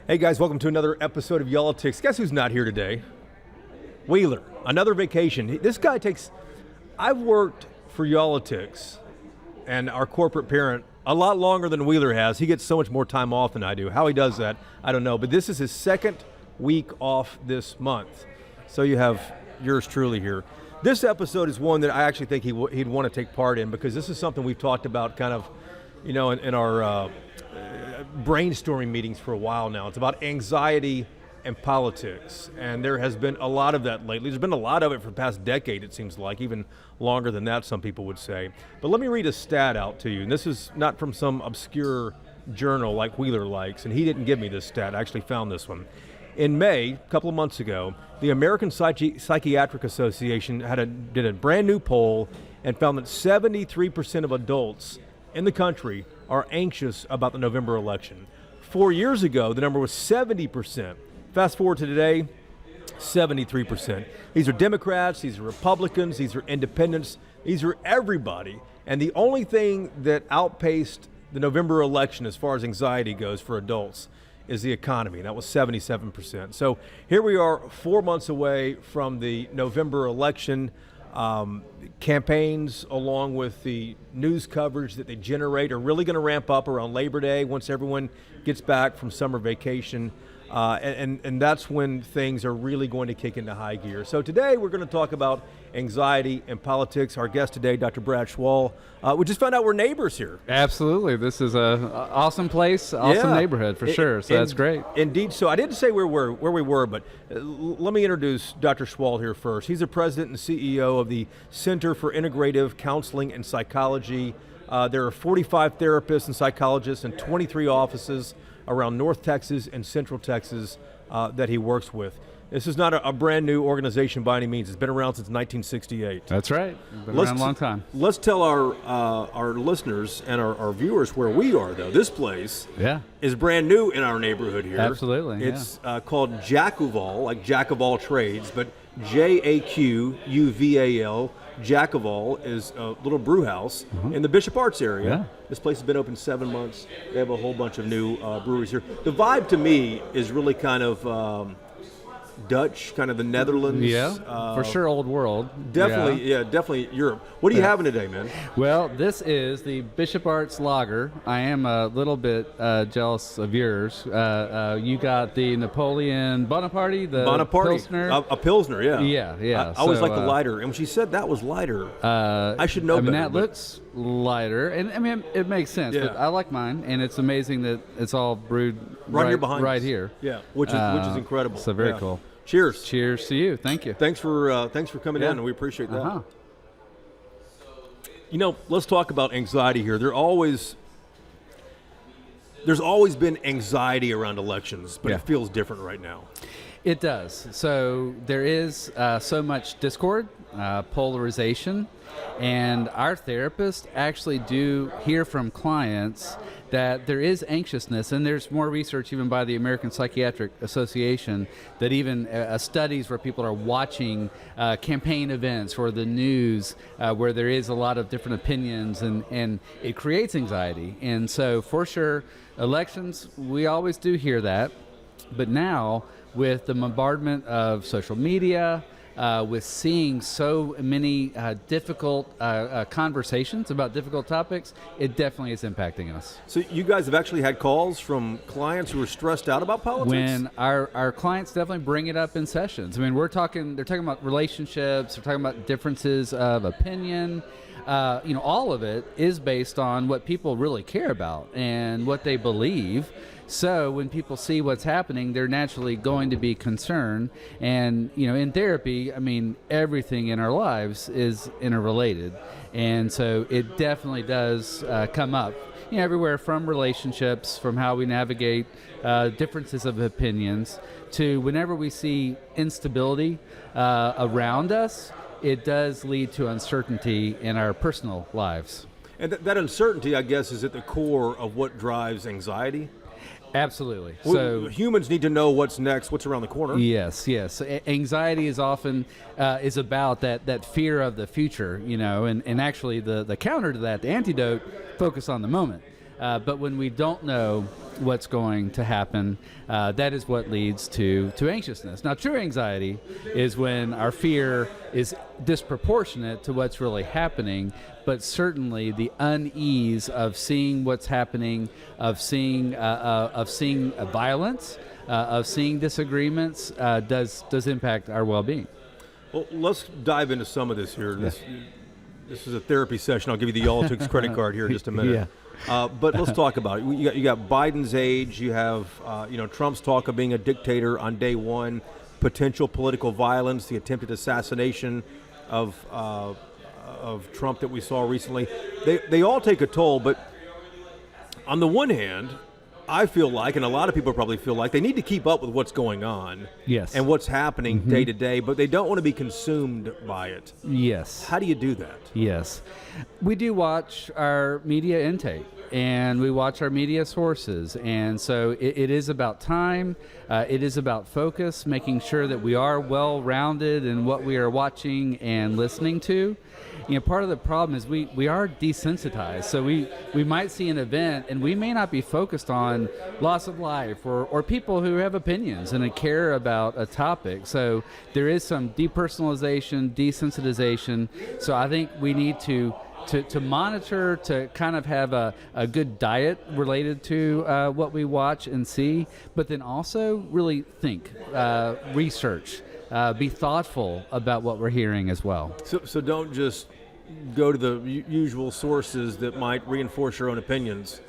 Hey guys, welcome to another episode of Yall-itics. Guess who's not here today? Wheeler, another vacation. This guy I've worked for Yall-itics and our corporate parent a lot longer than Wheeler has. He gets so much more time off than I do. How he does that, I don't know. But this is his second week off this month. So you have yours truly here. This episode is one that I actually think he'd want to take part in, because this is something we've talked about kind of, in our brainstorming meetings for a while now. It's about anxiety and politics, and there has been a lot of that lately. There's been a lot of it for the past decade, it seems like, even longer than that, some people would say. But let me read a stat out to you, and this is not from some obscure journal like Wheeler likes, and he didn't give me this stat. I actually found this one. In May, a couple of months ago, the American Psychiatric Association did a brand new poll and found that 73% of adults in the country are anxious about the November election. 4 years ago, the number was 70%. Fast forward to today, 73%. These are Democrats, these are Republicans, these are independents, these are everybody. And the only thing that outpaced the November election as far as anxiety goes for adults is the economy. That was 77%. So here we are 4 months away from the November election. Campaigns, along with the news coverage that they generate, are really going to ramp up around Labor Day once everyone gets back from summer vacation. And that's when things are really going to kick into high gear. So today we're going to talk about anxiety and politics. Our guest today, Dr. Brad Schwall. We just found out we're neighbors here. Absolutely. This is an awesome place, awesome neighborhood for sure. So that's great. Indeed. So I didn't say where we were, but let me introduce Dr. Schwall here first. He's the president and CEO of the Center for Integrative Counseling and Psychology. There are 45 therapists and psychologists in 23 offices around North Texas and Central Texas that he works with. This is not a brand new organization by any means. It's been around since 1968. That's right. Been around a long time. Let's tell our listeners and our viewers where we are, though. This place is brand new in our neighborhood here. Absolutely. It's called Jacuval, like Jack of all trades, but Jacuval. Jacuval is a little brew house in the Bishop Arts area. Yeah. This place has been open 7 months. They have a whole bunch of new breweries here. The vibe to me is really kind of Dutch, kind of the Netherlands. Yeah, for sure, old world. Definitely, definitely Europe. What are you having today, man? Well, this is the Bishop Arts Lager. I am a little bit jealous of yours. You got the Napoleon Bonaparte, Pilsner. A Pilsner, yeah. Yeah. I always like the lighter. And when she said that was lighter, I should know better. That looks lighter, and I mean, it makes sense, but I like mine, and it's amazing that it's all brewed right here. Yeah, which is incredible. So very cool. Cheers. Cheers to you. Thank you. Thanks for coming in, and we appreciate that. Let's talk about anxiety here. There's always been anxiety around elections, but it feels different right now. It does. So there is so much discord, polarization, and our therapists actually do hear from clients that there is anxiousness, and there's more research even by the American Psychiatric Association that even studies where people are watching campaign events or the news where there is a lot of different opinions, and it creates anxiety. And so for sure, elections, we always do hear that, but now with the bombardment of social media, with seeing so many difficult conversations about difficult topics, it definitely is impacting us. So you guys have actually had calls from clients who are stressed out about politics? When our clients definitely bring it up in sessions. I mean, they're talking about relationships, they're talking about differences of opinion. All of it is based on what people really care about and what they believe. So when people see what's happening, they're naturally going to be concerned. And, in therapy, I mean, everything in our lives is interrelated. And so it definitely does come up, everywhere from relationships, from how we navigate differences of opinions, to whenever we see instability around us, it does lead to uncertainty in our personal lives. And that uncertainty, I guess, is at the core of what drives anxiety? Absolutely. So humans need to know what's next, what's around the corner. Yes. Anxiety is often is about that fear of the future, and actually the counter to that, the antidote, focus on the moment. But when we don't know what's going to happen, that is what leads to anxiousness. Now, true anxiety is when our fear is disproportionate to what's really happening, but certainly the unease of seeing what's happening, of seeing violence, of seeing disagreements, does impact our well-being. Well, let's dive into some of this here. This is a therapy session. I'll give you the yall-itics credit card here in just a minute. But let's talk about it. You got Biden's age. You have Trump's talk of being a dictator on day one, potential political violence, the attempted assassination of Trump that we saw recently. They all take a toll. But on the one hand, I feel like, and a lot of people probably feel like, they need to keep up with what's going on, and what's happening day to day, but they don't want to be consumed by it. Yes. How do you do that? Yes. We do watch our media intake, and we watch our media sources, and so it is about time, it is about focus, making sure that we are well-rounded in what we are watching and listening to. Part of the problem is we are desensitized. So we might see an event and we may not be focused on loss of life or people who have opinions and care about a topic. So there is some depersonalization, desensitization. So I think we need to monitor, to kind of have a good diet related to what we watch and see, but then also really think, research, be thoughtful about what we're hearing as well. So don't just go to the usual sources that might reinforce your own opinions.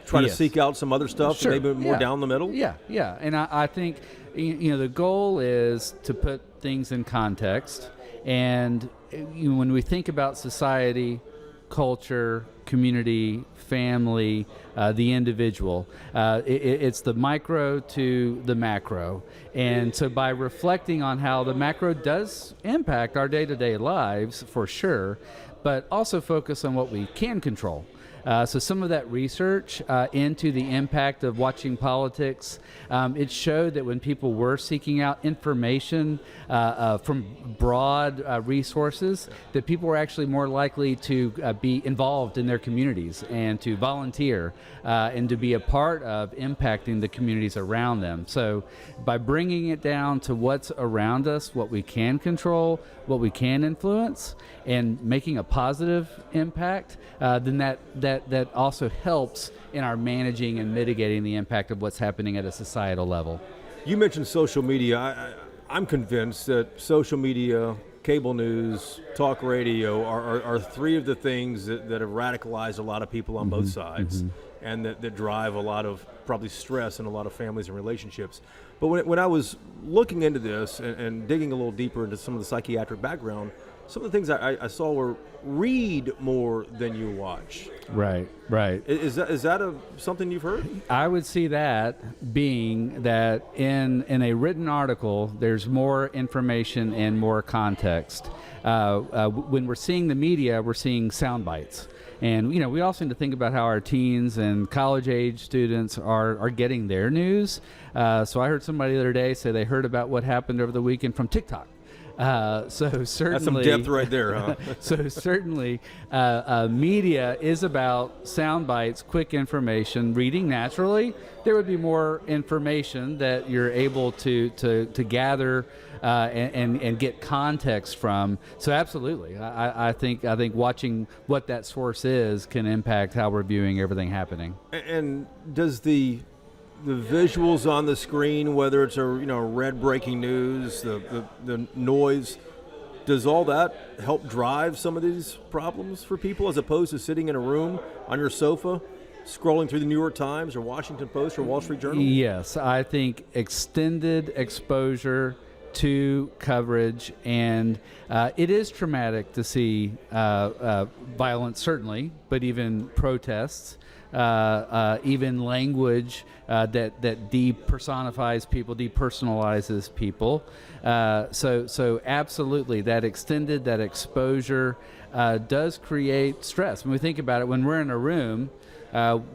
Try to seek out some other stuff, maybe more down the middle. Yeah. And I think the goal is to put things in context. And when we think about society, culture, community, family, the individual, it's the micro to the macro. And so by reflecting on how the macro does impact our day-to-day lives, for sure, but also focus on what we can control. So some of that research into the impact of watching politics, it showed that when people were seeking out information from broad resources, that people were actually more likely to be involved in their communities and to volunteer and to be a part of impacting the communities around them. So by bringing it down to what's around us, what we can control, what we can influence, and making a positive impact, then that also helps in our managing and mitigating the impact of what's happening at a societal level. You mentioned social media. I'm convinced that social media, cable news, talk radio are three of the things that have radicalized a lot of people on both sides, and that drive a lot of probably stress in a lot of families and relationships. But when I was looking into this and digging a little deeper into some of the psychiatric background, some of the things I saw were read more than you watch. Right. Is that something you've heard? I would see that being that in a written article, there's more information and more context. When we're seeing the media, we're seeing sound bites. And, we also need to think about how our teens and college-age students are getting their news. So I heard somebody the other day say they heard about what happened over the weekend from TikTok. So certainly that's some depth right there, huh? So certainly, media is about sound bites, quick information. Reading naturally, there would be more information that you're able to gather and get context from. So absolutely, I think watching what that source is can impact how we're viewing everything happening. And does the visuals on the screen, whether it's red breaking news, the noise, does all that help drive some of these problems for people, as opposed to sitting in a room on your sofa scrolling through the New York Times or Washington Post or Wall Street Journal? Yes, I think extended exposure to coverage, and it is traumatic to see violence, certainly, but even protests, even language that depersonifies people, depersonalizes people. So absolutely, that exposure does create stress. When we think about it, when we're in a room,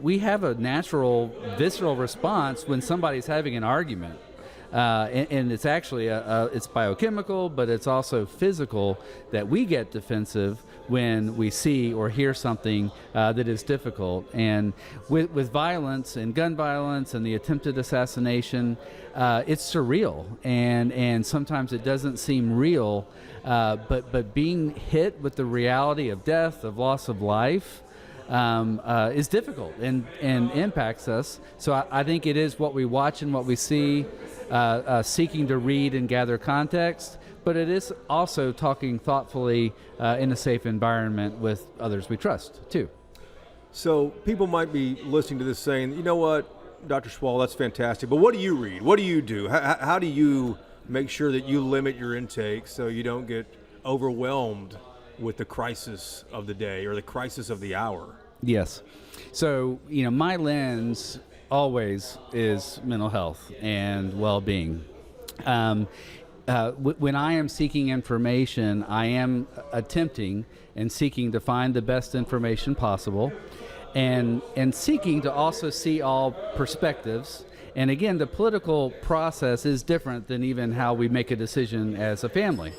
we have a natural visceral response when somebody's having an argument. And it's actually it's biochemical, but it's also physical, that we get defensive when we see or hear something that is difficult. And with violence and gun violence and the attempted assassination, it's surreal, and sometimes it doesn't seem real, but being hit with the reality of death, of loss of life, is difficult and impacts us. So I think it is what we watch and what we see, seeking to read and gather context, but it is also talking thoughtfully in a safe environment with others we trust, too. So people might be listening to this saying, you know what, Dr. Schwall, that's fantastic, but what do you read? What do you do? How do you make sure that you limit your intake so you don't get overwhelmed with the crisis of the day or the crisis of the hour? Yes. So, my lens always is mental health and well-being. When I am seeking information, I am attempting and seeking to find the best information possible, and seeking to also see all perspectives. And again, the political process is different than even how we make a decision as a family.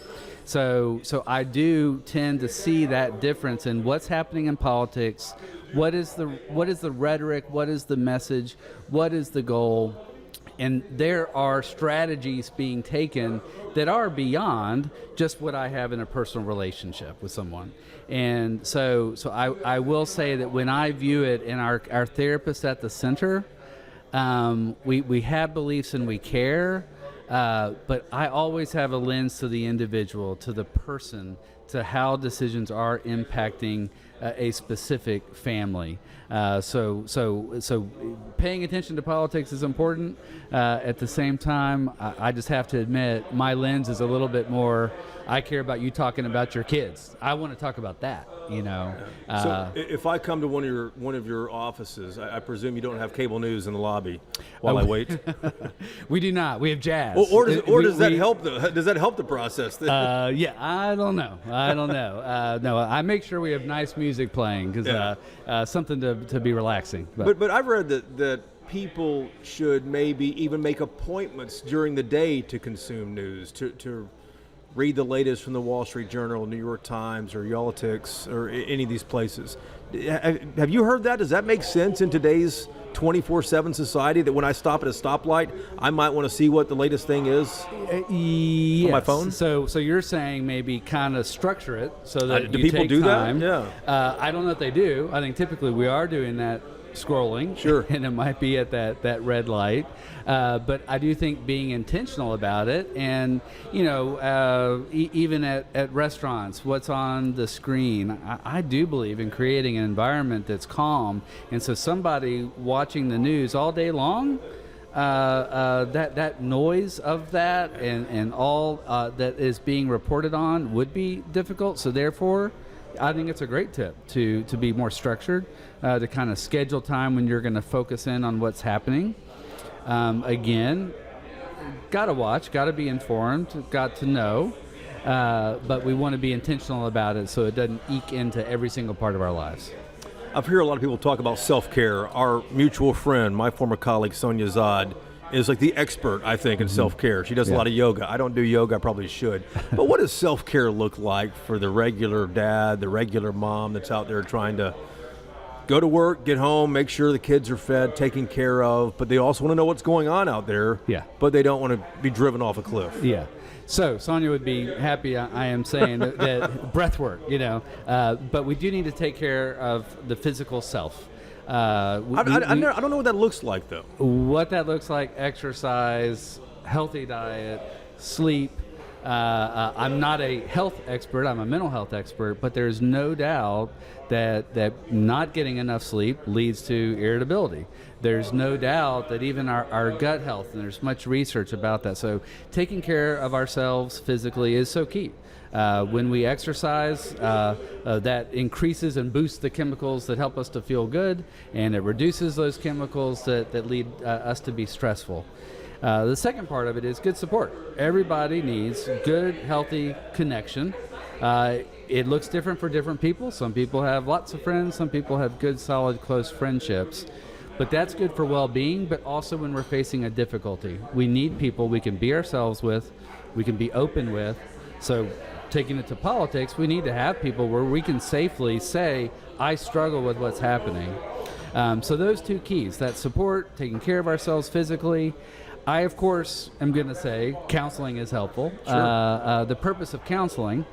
So I do tend to see that difference in what's happening in politics. What is the rhetoric? What is the message? What is the goal? And there are strategies being taken that are beyond just what I have in a personal relationship with someone. And so I will say that when I view it, and our therapist at the center, we have beliefs and we care, but I always have a lens to the individual, to the person, to how decisions are impacting a specific family. So paying attention to politics is important. At the same time, I just have to admit, my lens is a little bit more, I care about you talking about your kids. I want to talk about that, So if I come to one of your offices, I presume you don't have cable news in the lobby while I wait? We do not. We have jazz. Does that help the process? Yeah, I don't know. No, I make sure we have nice music playing because something to be relaxing. But I've read that people should maybe even make appointments during the day to consume news, to read the latest from the Wall Street Journal, New York Times, or yall-itics, or any of these places. Have you heard that? Does that make sense in today's 24/7 society, that when I stop at a stoplight, I might want to see what the latest thing is yes. on my phone? So you're saying maybe kind of structure it so that do you people take do time. that? Yeah. I don't know if they do. I think typically we are doing that, scrolling. Sure. And it might be at that red light. But I do think being intentional about it, and even at restaurants, what's on the screen, I do believe in creating an environment that's calm. And so somebody watching the news all day long, that noise of that and all that is being reported on would be difficult. So therefore, I think it's a great tip to be more structured, to kind of schedule time when you're going to focus in on what's happening. Again, got to watch, got to be informed, got to know, but we want to be intentional about it so it doesn't eke into every single part of our lives. I've heard a lot of people talk about self-care. Our mutual friend, my former colleague Sonia Zod, is like the expert, I think, in self-care. She does a lot of yoga. I don't do yoga. I probably should. But what does self-care look like for the regular dad, the regular mom that's out there trying to go to work, get home, make sure the kids are fed, taken care of, but they also want to know what's going on out there, but they don't want to be driven off a cliff? Yeah. So Sonia would be happy I am saying that breath work, but we do need to take care of the physical self. I don't know what that looks like, though. What that looks like: exercise, healthy diet, sleep. I'm not a health expert. I'm a mental health expert, but there's no doubt that not getting enough sleep leads to irritability. There's no doubt that even our gut health, and there's much research about that. So taking care of ourselves physically is so key. When we exercise, that increases and boosts the chemicals that help us to feel good, and it reduces those chemicals that lead us to be stressful. The second part of it is good support. Everybody needs good, healthy connection. It looks different for different people. Some people have lots of friends. Some people have good, solid, close friendships. But that's good for well-being, but also when we're facing a difficulty. We need people we can be ourselves with, we can be open with. So taking it to politics, we need to have people where we can safely say, I struggle with what's happening. So those two keys, that support, taking care of ourselves physically. I, of course, am going to say counseling is helpful. Sure. The purpose of counseling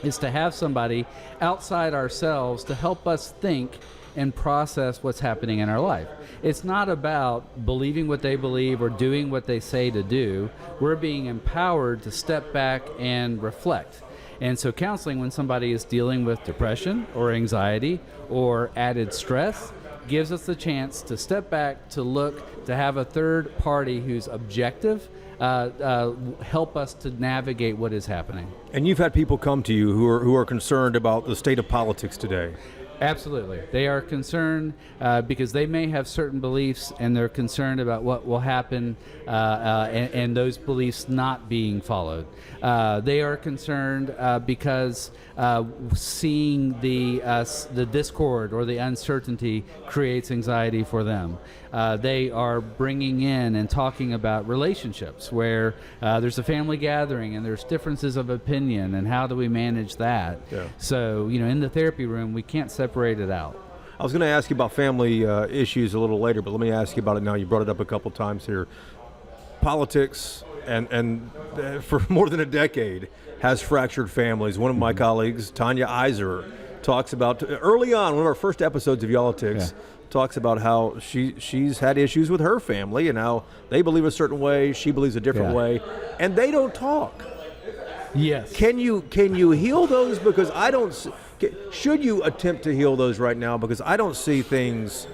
is to have somebody outside ourselves to help us think and process what's happening in our life. It's not about believing what they believe or doing what they say to do. We're being empowered to step back and reflect. And so counseling, when somebody is dealing with depression or anxiety or added stress, gives us the chance to step back, to look, to have a third party who's objective, help us to navigate what is happening. And you've had people come to you who are concerned about the state of politics today. Absolutely. They are concerned because they may have certain beliefs, and they're concerned about what will happen and those beliefs not being followed. They are concerned because seeing the discord or the uncertainty creates anxiety for them. They are bringing in and talking about relationships where there's a family gathering and there's differences of opinion, and how do we manage that? Yeah. So, in the therapy room, we can't separate it out. I was going to ask you about family issues a little later, but let me ask you about it now. You brought it up a couple times here. Politics, and for more than a decade, has fractured families. One of my colleagues, Tanya Iser, talks about, early on, one of our first episodes of Yall-itics, talks about how she's had issues with her family and how they believe a certain way, she believes a different way, and they don't talk. Yes. Can you heal those? Because I don't. Should you attempt to heal those right now? Because I don't see things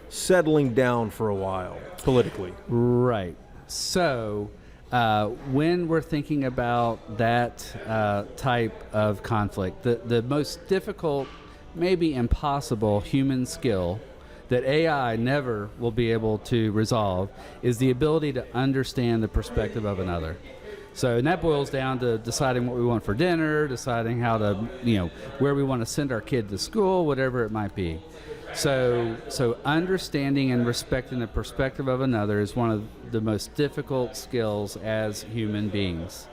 settling down for a while politically. Right. So when we're thinking about that type of conflict, the most difficult, maybe impossible human skill that AI never will be able to resolve is the ability to understand the perspective of another. So, and that boils down to deciding what we want for dinner, deciding how to, where we want to send our kid to school, whatever it might be. So understanding and respecting the perspective of another is one of the most difficult skills as human beings.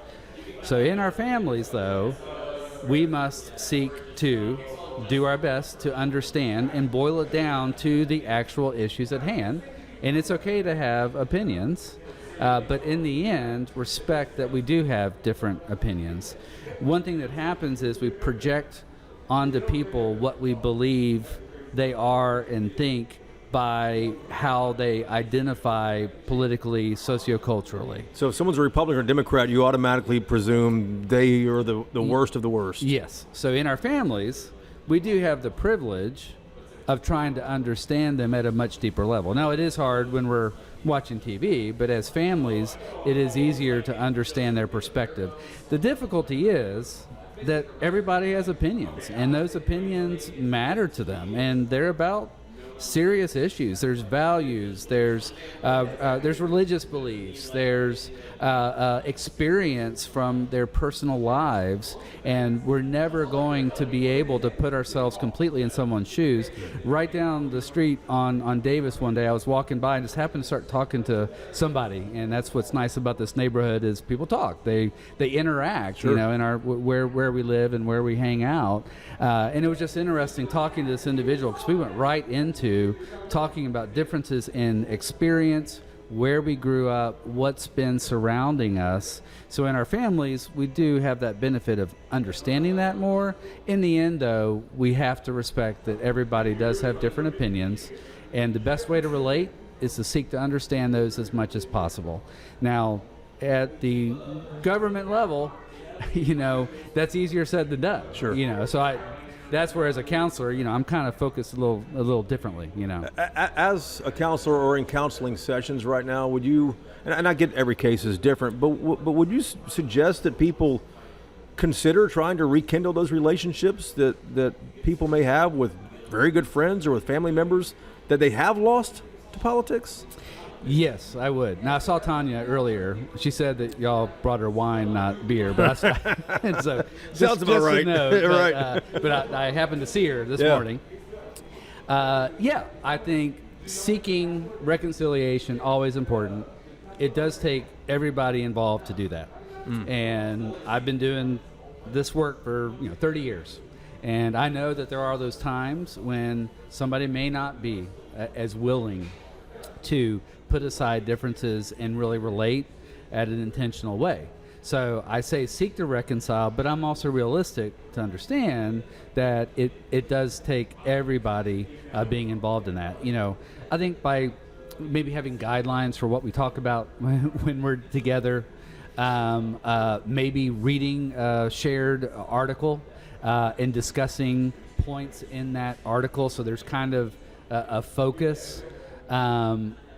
So in our families, though, we must seek to do our best to understand and boil it down to the actual issues at hand. And it's okay to have opinions. But in the end, respect that we do have different opinions. One thing that happens is we project onto people what we believe they are and think by how they identify politically, socioculturally. So if someone's a Republican or Democrat, you automatically presume they are the worst of the worst. Yes. So in our families, we do have the privilege of trying to understand them at a much deeper level. Now, it is hard when we're watching TV, but as families, it is easier to understand their perspective. The difficulty is that everybody has opinions, and those opinions matter to them, and they're about serious issues. There's values, there's religious beliefs, there's experience from their personal lives, and we're never going to be able to put ourselves completely in someone's shoes. Right down the street on Davis one day, I was walking by and just happened to start talking to somebody, and that's what's nice about this neighborhood is people talk. They interact, Sure. in our where we live and where we hang out, and it was just interesting talking to this individual because we went right into talking about differences in experience, where we grew up, what's been surrounding us. So in our families, we do have that benefit of understanding that more. In the end, though, we have to respect that everybody does have different opinions, and the best way to relate is to seek to understand those as much as possible. Now, at the government level, that's easier said than done. Sure. So that's where, as a counselor, I'm kind of focused a little differently, As a counselor or in counseling sessions right now, would you, and I get every case is different, but would you suggest that people consider trying to rekindle those relationships that people may have with very good friends or with family members that they have lost to politics? Yes, I would. Now, I saw Tanya earlier. She said that y'all brought her wine, not beer. But and so sounds about right. Right. But I happened to see her this morning. I think seeking reconciliation, always important. It does take everybody involved to do that. And I've been doing this work for 30 years. And I know that there are those times when somebody may not be as willing to put aside differences and really relate at an intentional way. So I say seek to reconcile, but I'm also realistic to understand that it does take everybody being involved in that. I think by maybe having guidelines for what we talk about when we're together, maybe reading a shared article and discussing points in that article, so there's kind of a focus.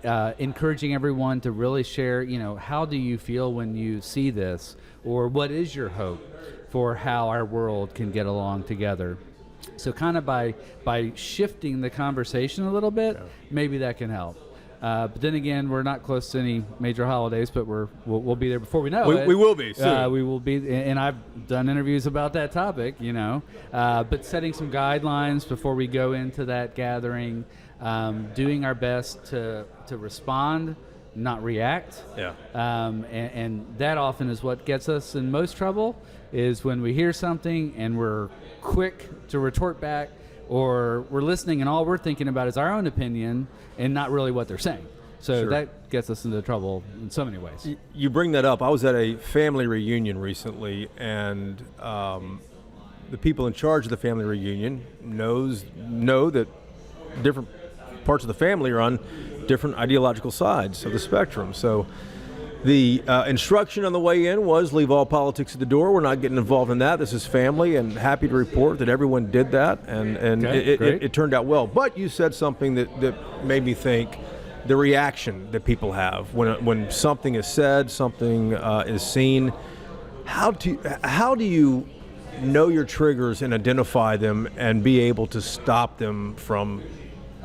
Encouraging everyone to really share, how do you feel when you see this, or what is your hope for how our world can get along together? So kind of by shifting the conversation a little bit, maybe that can help. But then again, we're not close to any major holidays, but we'll be there before we know it. We will be soon. We will be, and I've done interviews about that topic, but setting some guidelines before we go into that gathering, doing our best to respond, not react. Yeah. And that often is what gets us in most trouble, is when we hear something and we're quick to retort back, or we're listening and all we're thinking about is our own opinion and not really what they're saying. So Sure. that gets us into trouble in so many ways. You bring that up. I was at a family reunion recently, and the people in charge of the family reunion know that different parts of the family are on different ideological sides of the spectrum. So the instruction on the way in was leave all politics at the door. We're not getting involved in that. This is family, and happy to report that everyone did that, and Okay, it turned out well. But you said something that made me think, the reaction that people have when something is said, something is seen. How do you know your triggers and identify them and be able to stop them from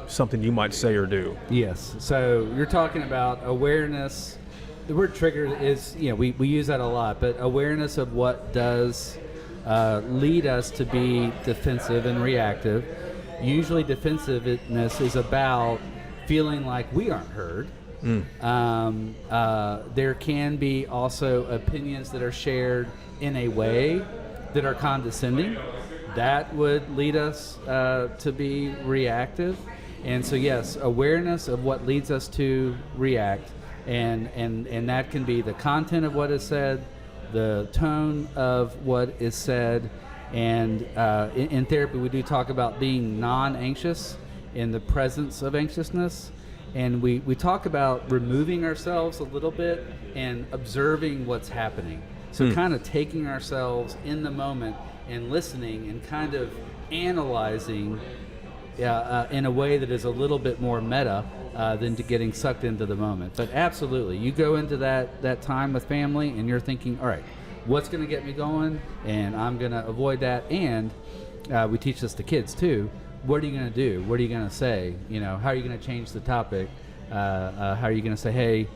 something you might say or do? Yes. So you're talking about awareness. The word trigger is, we use that a lot, but awareness of what does lead us to be defensive and reactive. Usually defensiveness is about feeling like we aren't heard. There can be also opinions that are shared in a way that are condescending. That would lead us to be reactive. And so yes, awareness of what leads us to react, and that can be the content of what is said, the tone of what is said, and in therapy we do talk about being non-anxious in the presence of anxiousness, and we talk about removing ourselves a little bit and observing what's happening. So kind of taking ourselves in the moment and listening and kind of analyzing in a way that is a little bit more meta than to getting sucked into the moment. But absolutely, you go into that time with family and you're thinking, all right, what's going to get me going? And I'm going to avoid that. And we teach this to kids too. What are you going to do? What are you going to say? How are you going to change the topic? How are you going to say, hey,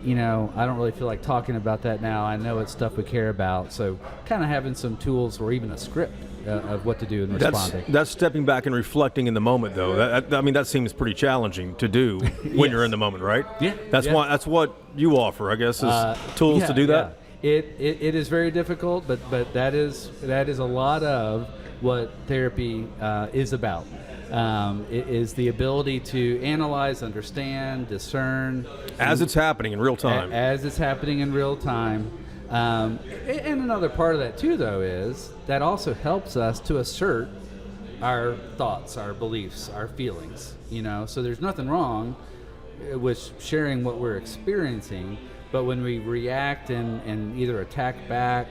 I don't really feel like talking about that now. I know it's stuff we care about. So kind of having some tools or even a script of what to do in responding. That's stepping back and reflecting in the moment, though. That seems pretty challenging to do when you're in the moment, right? Yeah. That's what you offer, I guess, is tools to do that. Yeah. It is very difficult, but that is a lot of what therapy is about. It is the ability to analyze, understand, discern. As it's happening in real time. As it's happening in real time. And another part of that, too, though, is that also helps us to assert our thoughts, our beliefs, our feelings. So there's nothing wrong with sharing what we're experiencing, but when we react and either attack back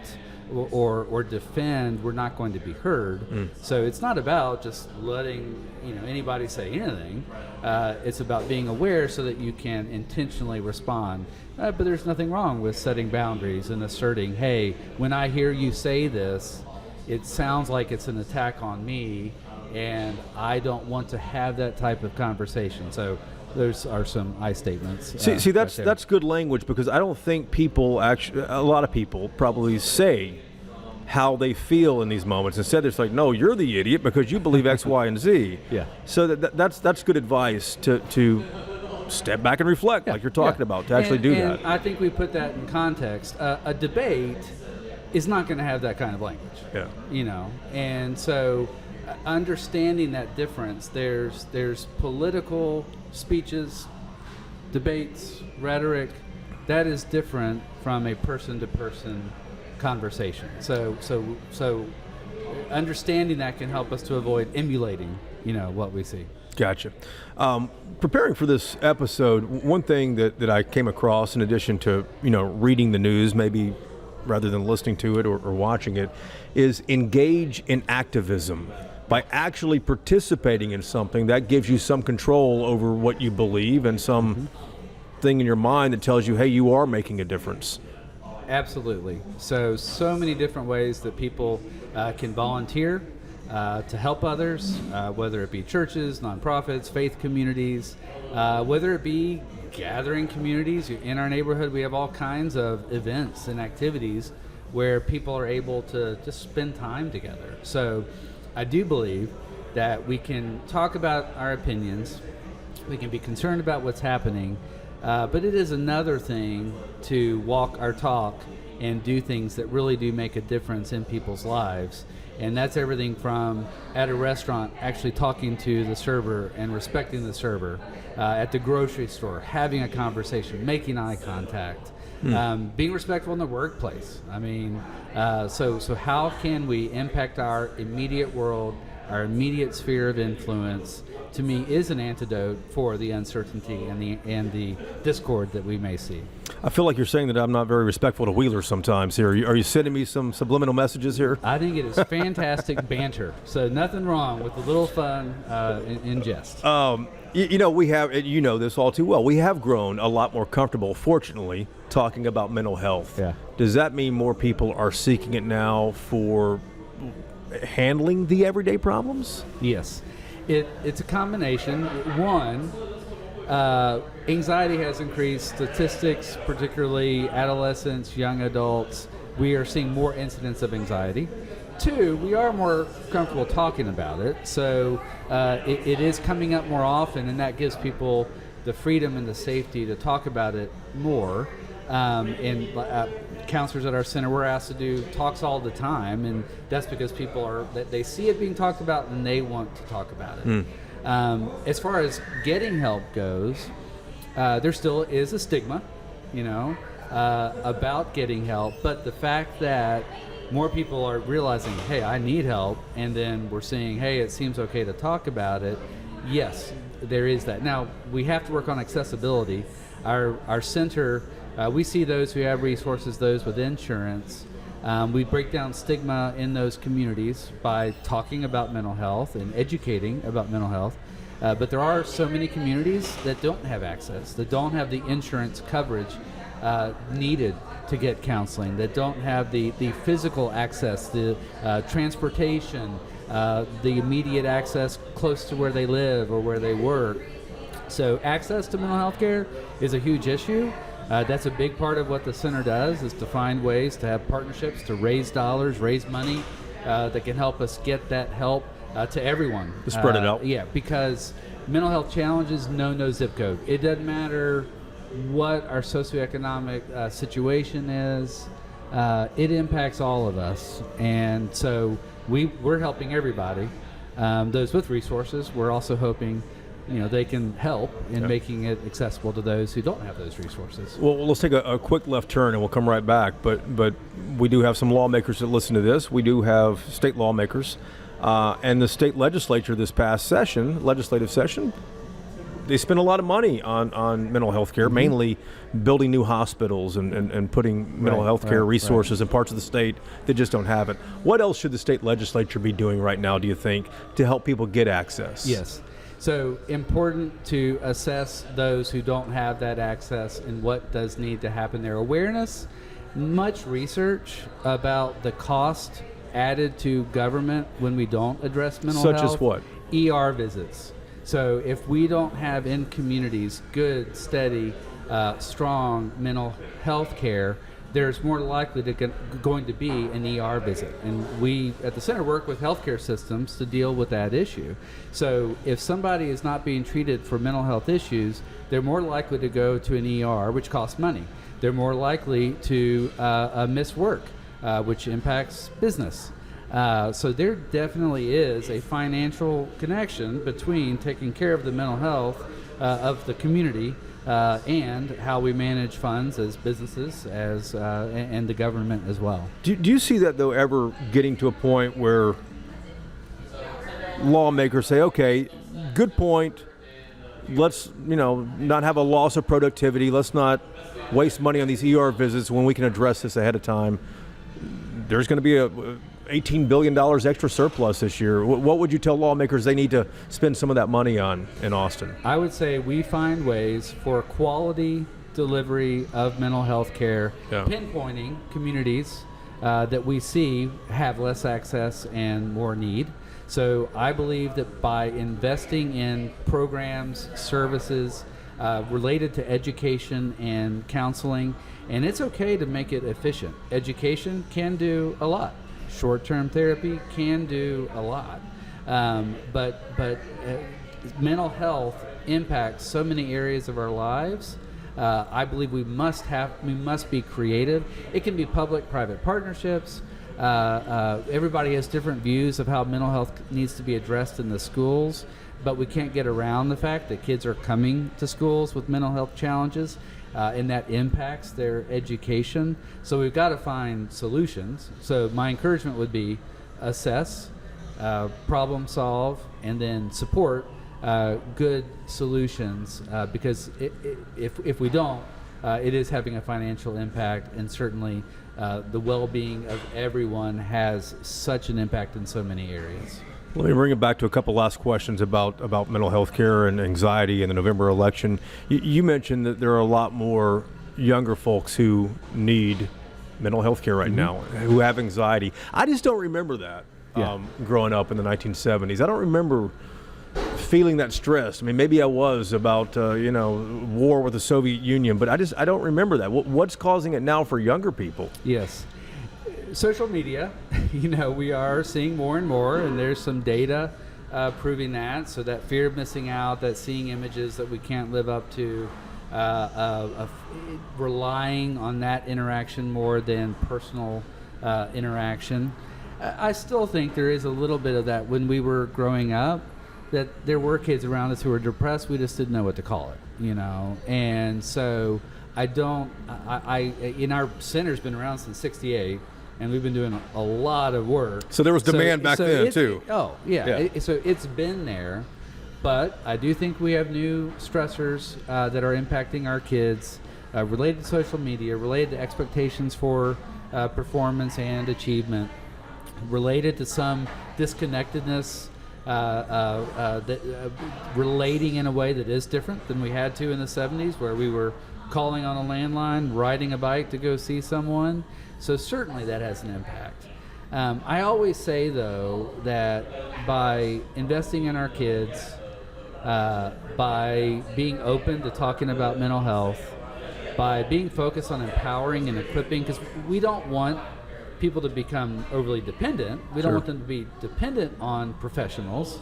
or defend, we're not going to be heard. So it's not about just letting anybody say anything. It's about being aware so that you can intentionally respond. But there's nothing wrong with setting boundaries and asserting, hey, when I hear you say this, it sounds like it's an attack on me, and I don't want to have that type of conversation. So those are some I statements. See, that's good language, because I don't think people a lot of people probably say how they feel in these moments. Instead, it's like, no, you're the idiot because you believe X, Y, and Z. Yeah. So that's good advice to step back and reflect, like you're talking about, to actually do that. And I think we put that in context. A debate is not going to have that kind of language. Yeah. You know, and so understanding that difference, there's political speeches, debates, rhetoric, that is different from a person-to-person conversation. So understanding that can help us to avoid emulating, what we see. Gotcha. Preparing for this episode, one thing that I came across, in addition to reading the news, maybe rather than listening to it or watching it, is engage in activism. By actually participating in something, that gives you some control over what you believe and some thing in your mind that tells you, hey, you are making a difference. Absolutely. So many different ways that people can volunteer to help others, whether it be churches, nonprofits, faith communities, whether it be gathering communities. In our neighborhood, we have all kinds of events and activities where people are able to just spend time together. So I do believe that we can talk about our opinions, we can be concerned about what's happening, but it is another thing to walk our talk and do things that really do make a difference in people's lives. And that's everything from at a restaurant actually talking to the server and respecting the server, at the grocery store having a conversation, making eye contact, being respectful in the workplace. I mean, so how can we impact our immediate world, our immediate sphere of influence? To me, is an antidote for the uncertainty and the discord that we may see. I feel like you're saying that I'm not very respectful to Wheeler sometimes here. Are you sending me some subliminal messages here? I think it is fantastic banter. So nothing wrong with a little fun in jest. We have, this all too well, we have grown a lot more comfortable, fortunately, talking about mental health. Yeah. Does that mean more people are seeking it now for handling the everyday problems? Yes. It's a combination. One, anxiety has increased. Statistics, particularly adolescents, young adults, we are seeing more incidents of anxiety. Two, we are more comfortable talking about it, so it is coming up more often, and that gives people the freedom and the safety to talk about it more. And counselors at our center, we're asked to do talks all the time, and that's because people they see it being talked about and they want to talk about it. As far as getting help goes, there still is a stigma, about getting help, but the fact that more people are realizing, hey, I need help, and then we're seeing, hey, it seems okay to talk about it. Yes, there is that. Now, we have to work on accessibility. Our center, we see those who have resources, those with insurance. We break down stigma in those communities by talking about mental health and educating about mental health. But there are so many communities that don't have access, that don't have the insurance coverage needed to get counseling, that don't have the physical access, the transportation, the immediate access close to where they live or where they work. So access to mental health care is a huge issue. That's a big part of what the center does, is to find ways to have partnerships, to raise dollars, raise money that can help us get that help to everyone. To spread it out. Yeah, because mental health challenges know no zip code. It doesn't matter what our socioeconomic situation is. It impacts all of us. And so we're helping everybody. Those with resources, we're also hoping they can help in making it accessible to those who don't have those resources. Well, let's take a quick left turn and we'll come right back. But we do have some lawmakers that listen to this. We do have state lawmakers. And the state legislature this past legislative session, they spent a lot of money on mental health care, mainly building new hospitals and putting mental health care resources in parts of the state that just don't have it. What else should the state legislature be doing right now, do you think, to help people get access? Yes. So important to assess those who don't have that access and what does need to happen there. Awareness, much research about the cost added to government when we don't address mental health. Such as what? ER visits. So if we don't have in communities good, steady, strong mental health care, there's more likely going to be an ER visit. And we at the center work with healthcare systems to deal with that issue. So if somebody is not being treated for mental health issues, they're more likely to go to an ER, which costs money. They're more likely to miss work, which impacts business. So there definitely is a financial connection between taking care of the mental health of the community and how we manage funds as businesses and the government as well. Do you see that, though, ever getting to a point where lawmakers say, okay, good point, let's not have a loss of productivity, let's not waste money on these ER visits when we can address this ahead of time? There's going to be a $18 billion extra surplus this year. What would you tell lawmakers they need to spend some of that money on in Austin? I would say we find ways for quality delivery of mental health care, pinpointing communities that we see have less access and more need. So I believe that by investing in programs, services related to education and counseling, and it's okay to make it efficient. Education can do a lot. Short-term therapy can do a lot, but mental health impacts so many areas of our lives. I believe we must be creative. It can be public-private partnerships. Everybody has different views of how mental health needs to be addressed in the schools, but we can't get around the fact that kids are coming to schools with mental health challenges. And that impacts their education. So we've got to find solutions. So my encouragement would be assess, problem solve, and then support good solutions. Because if we don't, it is having a financial impact, and certainly the well-being of everyone has such an impact in so many areas. Let me bring it back to a couple last questions about mental health care and anxiety in the November election. You mentioned that there are a lot more younger folks who need mental health care right now, who have anxiety. I just don't remember that growing up in the 1970s. I don't remember feeling that stress. I mean, maybe I was about war with the Soviet Union, but I don't remember that. What's causing it now for younger people? Yes. Social media, we are seeing more and more, and there's some data proving that. So that fear of missing out, that seeing images that we can't live up to, relying on that interaction more than personal interaction. I still think there is a little bit of that when we were growing up, that there were kids around us who were depressed. We just didn't know what to call it, And so our center's been around since '68. And we've been doing a lot of work. So there was demand back then, too. Oh, yeah. So it's been there. But I do think we have new stressors that are impacting our kids related to social media, related to expectations for performance and achievement, related to some disconnectedness, relating in a way that is different than we had to in the 70s, where we were calling on a landline, riding a bike to go see someone. So certainly that has an impact. I always say, though, that by investing in our kids, by being open to talking about mental health, by being focused on empowering and equipping, because we don't want people to become overly dependent. We don't want them to be dependent on professionals,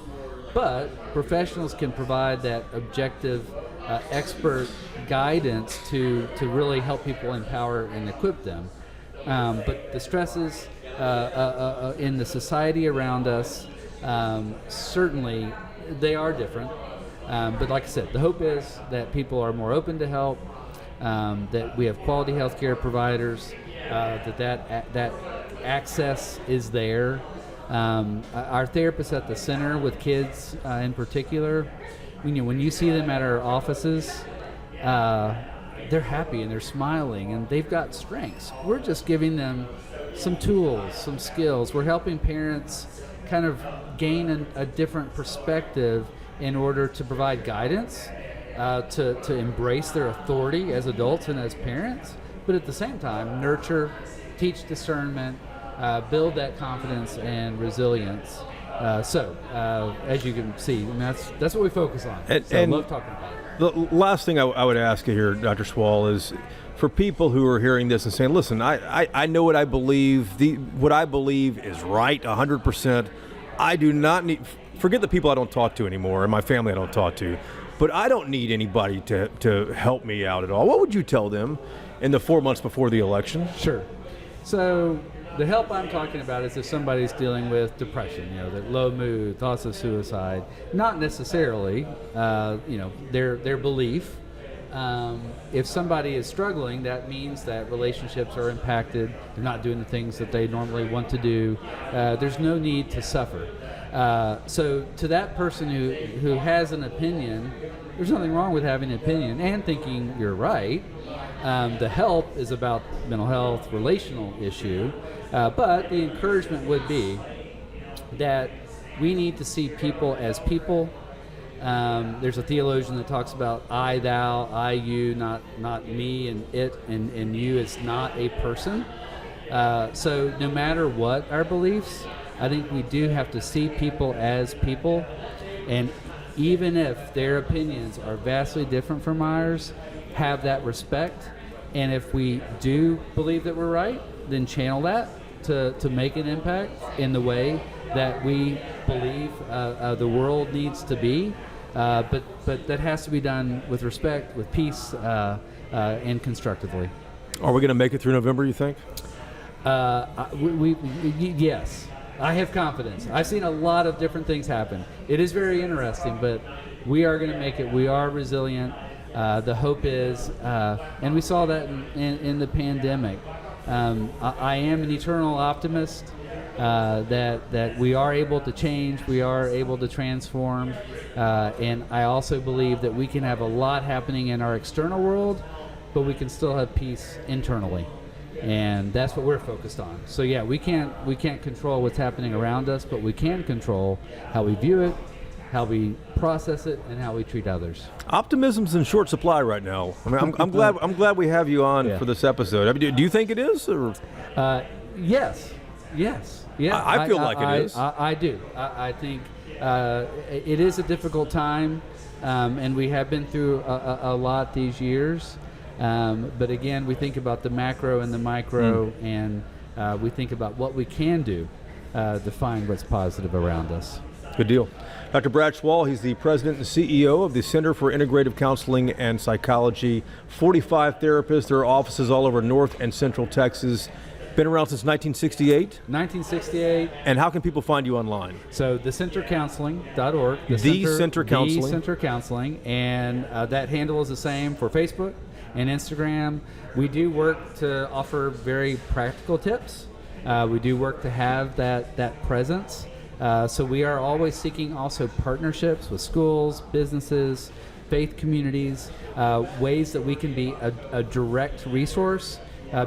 but professionals can provide that objective, expert guidance to really help people empower and equip them. But the stresses in the society around us, certainly they are different. But like I said, the hope is that people are more open to help, that we have quality healthcare providers, that access is there. Our therapists at the center with kids in particular, when you see them at our offices, they're happy and they're smiling and they've got strengths. We're just giving them some tools, some skills. We're helping parents kind of gain a different perspective in order to provide guidance, to embrace their authority as adults and as parents, but at the same time nurture, teach discernment, build that confidence and resilience. So as you can see, and that's what we focus on. I love talking about it. The last thing I would ask you here, Dr. Swall, is for people who are hearing this and saying, listen, I know what I believe. What I believe is right 100%. I do not need, forget the people I don't talk to anymore and my family I don't talk to, but I don't need anybody to help me out at all. What would you tell them in the 4 months before the election? Sure. So the help I'm talking about is if somebody's dealing with depression, that low mood, thoughts of suicide, not necessarily, their belief. If somebody is struggling, that means that relationships are impacted. They're not doing the things that they normally want to do. There's no need to suffer. So to that person who has an opinion, there's nothing wrong with having an opinion and thinking you're right. The help is about mental health, relational issue. But the encouragement would be that we need to see people as people. There's a theologian that talks about I, thou, I, you, not me and it, and you is not a person. So no matter what our beliefs, I think we do have to see people as people. And even if their opinions are vastly different from ours, have that respect. And if we do believe that we're right, then channel that to make an impact in the way that we believe the world needs to be. But that has to be done with respect, with peace, and constructively. Are we going to make it through November, you think? Yes. I have confidence. I've seen a lot of different things happen. It is very interesting, but we are going to make it. We are resilient. The hope is, and we saw that in the pandemic. I am an eternal optimist. That we are able to change, we are able to transform, and I also believe that we can have a lot happening in our external world, but we can still have peace internally, and that's what we're focused on. So yeah, we can't control what's happening around us, but we can control how we view it, how we process it, and how we treat others. Optimism's in short supply right now. I mean, I'm glad we have you on for this episode. I mean, do you think it is? Or? Yes. Yeah, I feel like it is. I do. I think it is a difficult time, and we have been through a lot these years. But again, we think about the macro and the micro, and we think about what we can do to find what's positive around us. Good deal. Dr. Brad Schwall, he's the president and CEO of the Center for Integrative Counseling and Psychology. 45 therapists. There are offices all over North and Central Texas. Been around since 1968? 1968. And how can people find you online? So thecentercounseling.org. The Center Counseling. The Center Counseling. And that handle is the same for Facebook and Instagram. We do work to offer very practical tips. We do work to have that presence. So we are always seeking also partnerships with schools, businesses, faith communities, ways that we can be a direct resource.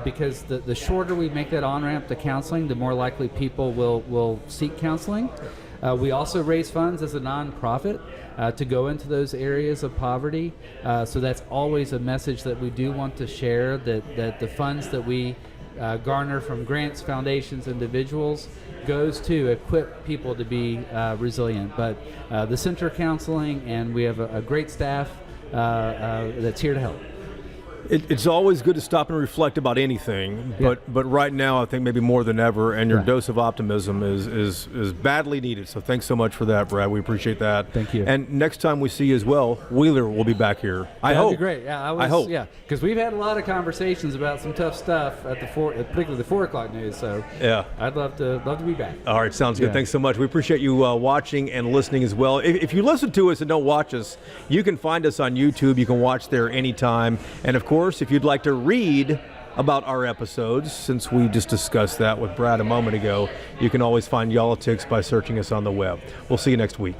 Because the shorter we make that on-ramp to counseling, the more likely people will seek counseling. We also raise funds as a nonprofit to go into those areas of poverty. So that's always a message that we do want to share, that the funds that we garner from grants, foundations, individuals goes to equip people to be resilient. But the Center Counseling, and we have a great staff that's here to help. It's always good to stop and reflect about anything, but right now I think maybe more than ever, and your dose of optimism is badly needed. So thanks so much for that, Brad. We appreciate that. Thank you. And next time we see you as well, Wheeler will be back here. I hope. That'd be great. Yeah, I hope. Yeah, because we've had a lot of conversations about some tough stuff at particularly the 4 o'clock news. So yeah, I'd love to be back. All right, sounds good. Thanks so much. We appreciate you watching and listening as well. If you listen to us and don't watch us, you can find us on YouTube. You can watch there anytime. And of course, if you'd like to read about our episodes, since we just discussed that with Brad a moment ago, you can always find Yall-itics by searching us on the web. We'll see you next week.